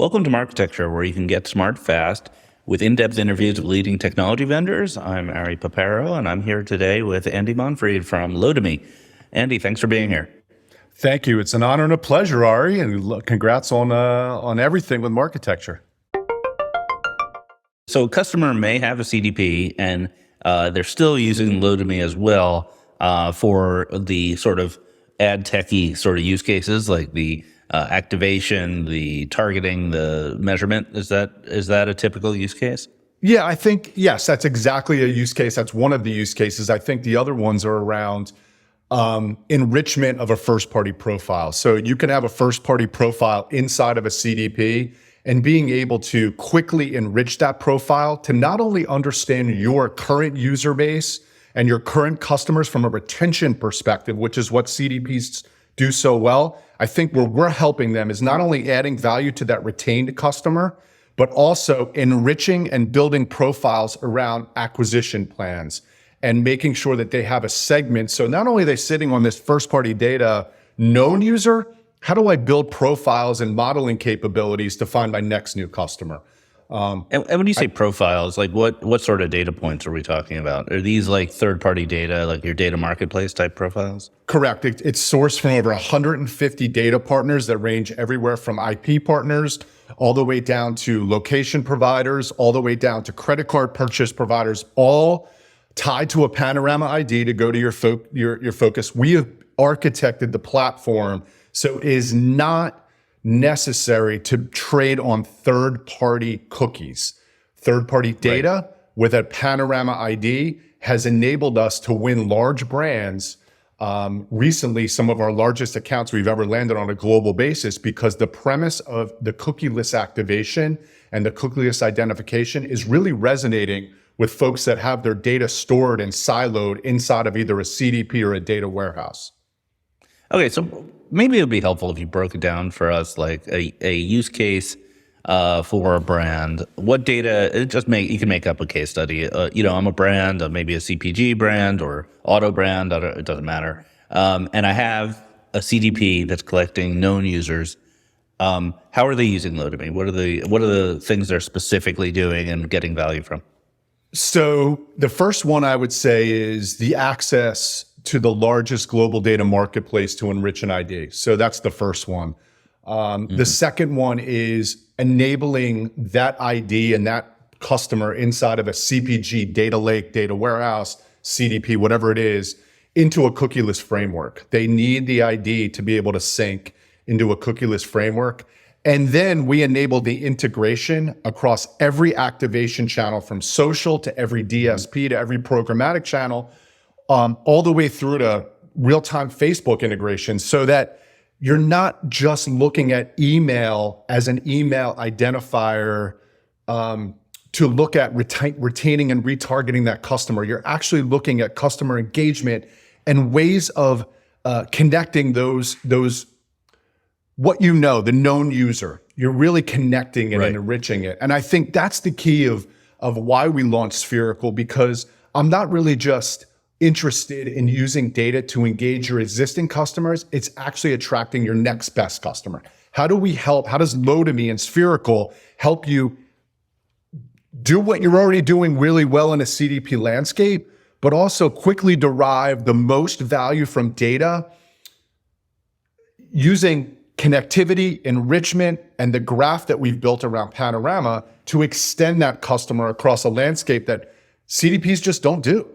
Welcome to Marketecture, where you can get smart fast with in-depth interviews with leading technology vendors. I'm Ari Paparo, and I'm here today with Andy Monfried from Lotame. Andy, thanks for being here. Thank you. It's an honor and a pleasure, Ari, and congrats on everything with Marketecture. So a customer may have a CDP, and they're still using Lotame as well for the sort of ad techy sort of use cases, like the activation, the targeting, the measurement. Is that a typical use case? Yeah, I think, yes, that's exactly a use case. That's one of the use cases. I think the other ones are around enrichment of a first-party profile. So you can have a first-party profile inside of a CDP and being able to quickly enrich that profile to not only understand your current user base and your current customers from a retention perspective, which is what CDPs do so well. I think where we're helping them is not only adding value to that retained customer, but also enriching and building profiles around acquisition plans and making sure that they have a segment. So not only are they sitting on this first-party data known user, how do I build profiles and modeling capabilities to find my next new customer? And when you say profiles, like what sort of data points are we talking about? Are these like third-party data, like your data marketplace type profiles? Correct. It's sourced from over 150 data partners that range everywhere from IP partners all the way down to location providers, all the way down to credit card purchase providers, all tied to a Panorama ID to go to your focus. We have architected the platform so it is not necessary to trade on third-party cookies. Third-party data with a Panorama ID has enabled us to win large brands. Recently, some of our largest accounts we've ever landed on a global basis because the premise of the cookieless activation and the cookieless identification is really resonating with folks that have their data stored and siloed inside of either a CDP or a data warehouse. Okay, so maybe it would be helpful if you broke it down for us, like a use case for a brand. What data? You can make up a case study. I'm a brand, maybe a CPG brand or auto brand. It doesn't matter. And I have a CDP that's collecting known users. How are they using Lotame? What are the things they're specifically doing and getting value from? So the first one I would say is the access to the largest global data marketplace to enrich an ID. So that's the first one. The second one is enabling that ID and that customer inside of a CPG, data lake, data warehouse, CDP, whatever it is, into a cookieless framework. They need the ID to be able to sync into a cookieless framework. And then we enable the integration across every activation channel from social to every DSP to every programmatic channel, all the way through to real-time Facebook integration so that you're not just looking at email as an email identifier to look at retaining and retargeting that customer. You're actually looking at customer engagement and ways of connecting those the known user. You're really connecting it and enriching it. And I think that's the key of why we launched Spherical, because I'm not really just interested in using data to engage your existing customers. It's actually attracting your next best customer. How does Lotame and Spherical help you do what you're already doing really well in a CDP landscape, but also quickly derive the most value from data using connectivity, enrichment, and the graph that we've built around Panorama to extend that customer across a landscape that CDPs just don't do.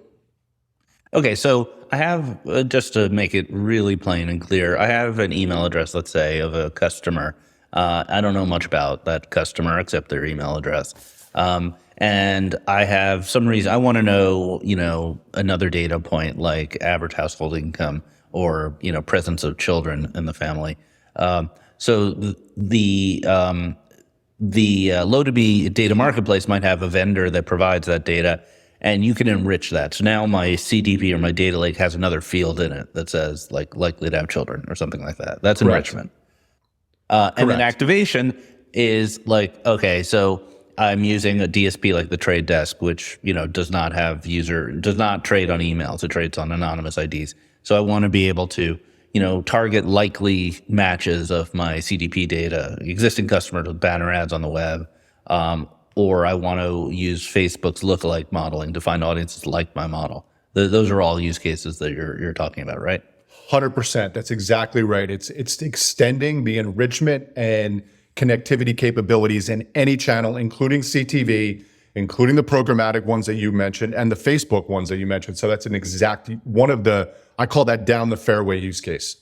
Okay, so I have, just to make it really plain and clear, I have an email address, let's say, of a customer. I don't know much about that customer except their email address. And I have some reason, I want to know, another data point like average household income or, presence of children in the family. So the Lotame data marketplace might have a vendor that provides that data, and you can enrich that. So now my CDP or my data lake has another field in it that says like likely to have children or something like that. That's enrichment. And then activation is like, okay, so I'm using a DSP like the Trade Desk, which, does not trade on emails. It trades on anonymous IDs. So I want to be able to, target likely matches of my CDP data, existing customers with banner ads on the web, or I want to use Facebook's lookalike modeling to find audiences like my model. Those are all use cases that you're talking about, right? 100%. That's exactly right. It's extending the enrichment and connectivity capabilities in any channel, including CTV, including the programmatic ones that you mentioned and the Facebook ones that you mentioned. So that's an exact one of the, I call that down the fairway use case.